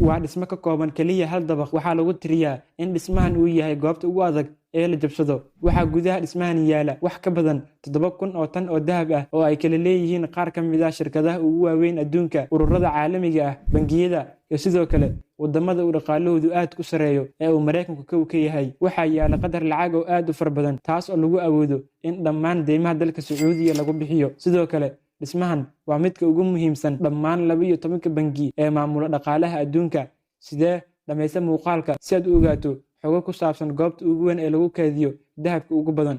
waa dhismo ka kooban keliya hal dabaq. Waxaa lagu tiriyaa in dhismahan uu yahay goobta ugu adag ee la jabsado. Waxaa gudaha dhismahan yaala wax ka badan 7,000 oo tan oo dahab ah oo ay kala leeyihiin qaar ka mid ah shirkadaha ugu waaweyn adduunka, ururada caalamiga ah, bangiyada iyo sidoo kale wadamada uu dhaqaalahoodu aad u sareeyo ee uu Mareykanku ka yahay. Waxaa yaala qadar lacag oo aad u fara badan, taas oo lagu awoodo in dhammaan deymaha dalka Sacuudiga lagu bixiyo. Sidoo kale dhismahan waa midka ugu muhiimsan dhammaan 12 bangi ee maamula dhaqaalaha adduunka. Sidee dhamaysa muuqaalka si aad u ogaato xogo ku saabsan goobta ugu weyn ee lagu kaydiyo dahabka ugu badan.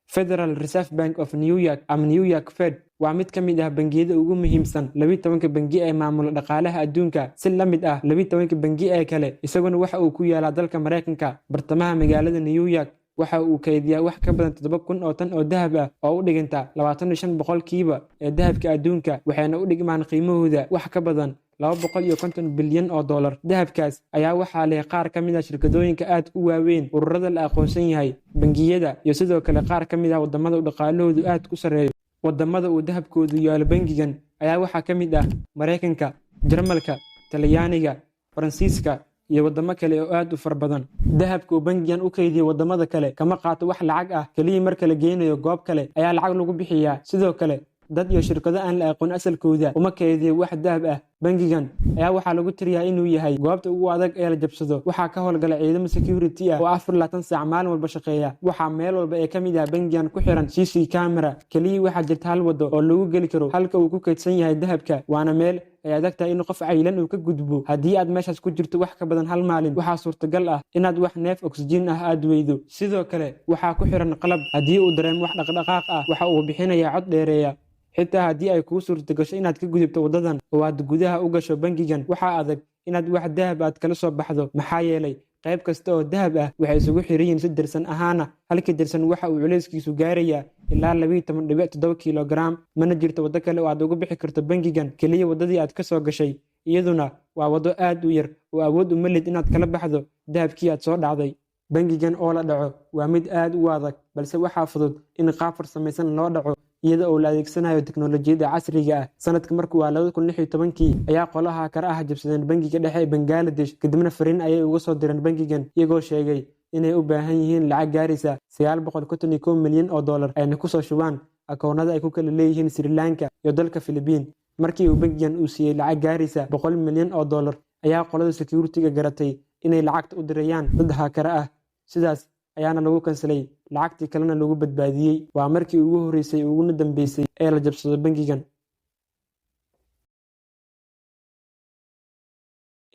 Federal Reserve Bank of New York ama New York Fed waa mid ka mid ah bangiyada ugu muhiimsan 12 bangi ee maamula dhaqaalaha adduunka, si la mid ah 12 bangi ee kale. Isaguna waxa uu ku yaalaa dalka Mareykanka, bartamaha magaalada New York. Waxa uu kaydiyaa wax ka badan 7,000 oo tan oo dahab ah oo u dhiganta 25% ee dahabka adduunka, waxayna u dhigmaan qiimahooda wax ka badan $250 bilyan oo dollar. Dahabkaas ayaa waxaa leh qaar ka mid ah shirkadooyinka aad u waaweyn, ururada la aqoonsan yahay, bangiyada iyo sidoo kale qaar ka mid ah wadamada dhaqaalahoodu aad ku sareeyo. Wadamada uu dahabkoodu yaalo bangigan ayaa waxaa ka mid ah Mareykanka, Jarmalka, Talyaaniga, Faransiiska iyo wadamo kale oo aad u fara badan. Dahabka uu bangigan u kaydiyo wadamada kale kama qaato wax lacag ah, kaliya marka la geynayo goob kale ayaa lacag lagu bixiyaa. Sidoo kale dad iyo shirkado aan la aqoon asalkooda uma kaydiyo wax dahab ah. Bangigan ayaa waxaa lagu tiriyaa inuu yahay goobta ugu adag ee la jabsado. Waxaa ka howlgala ciidamo security ah oo 24 saac maalin walba shaqeeya. Waxaa meel walba ee ka mid ah bangigan ku xiran CC camera. Kaliya waxaa jirta hal wado oo lagu geli karo halka uu ku kaydsan yahay dahabka, waana meel ay adag tahay in qof caylan uu ka gudbo. Haddii aad meeshaas ku jirto wax ka badan hal maalin, waxaa suurtagal ah inaad wax neef oxygen ah aad weydo. Sidoo kale waxaa ku xiran qalab, haddii uu dareemo wax dhaqdhaqaaq ah waxa uu bixinayaa cod dheereeya. xitaa haddii ay kuu suurtagasho inaad ka gudubto wadadan oo aad gudaha u gasho bangigan, waxaa adag inaad wax dahab aad kala soo baxdo, maxaa yeelay qayb kasta oo dahab ah waxay isugu xiran yihiin si dirsan ahaana. halkii dirsan waxa uu culeyskiisu gaarayaa ilaa 12.7 kilogram. Mana jirto wado kale oo aad uga bixi karto bangigan, keliya wadadii aad ka soo gashay. iyaduna waa wado aad u yar oo awood uma lid inaad kala baxdo dahabkii aad soo dhacday. bangigan oo la dhaco waa mid aad u adag, balse waxaa fudud in qaab farsamaysan loo dhaco iyada oo la adeegsanayo teknoolojiyadda casriga ah. sanadka markuu waa 2016 ayaa qolaha kala ah jabsadeen bangiga dhexe ee Bangladesh, kadibna fariin ayay uga soo direen bangigan iyagoo sheegay inay u baahan yihiin lacag gaaraysa $951 milyan oo dollar ayna ku soo shubaan akoonada ay ku kala leeyihiin Sri Lanka iyo dalka Philippines. Markii uu bangigan uu siiyey lacag gaaraysa $100 milyan oo dollar ayaa qolada security-ga garatay inay lacagta u dirayaan dad haakara ah. sidaas ayaana lagu kansalay, lacagtii kalena lagu badbaadiyey. waa markii ugu horeysay uguna dambeysay ee la jabsado bangigan.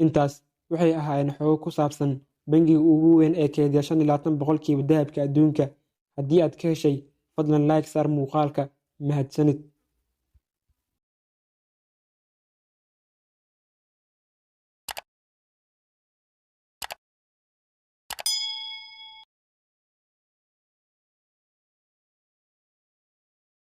intaas waxay ahaayeen xogo ku saabsan bangiga ugu weyn ee kaydiya 25% dahabka adduunka. haddii aad ka heshay, fadlan like saar muuqaalka. mahadsanid.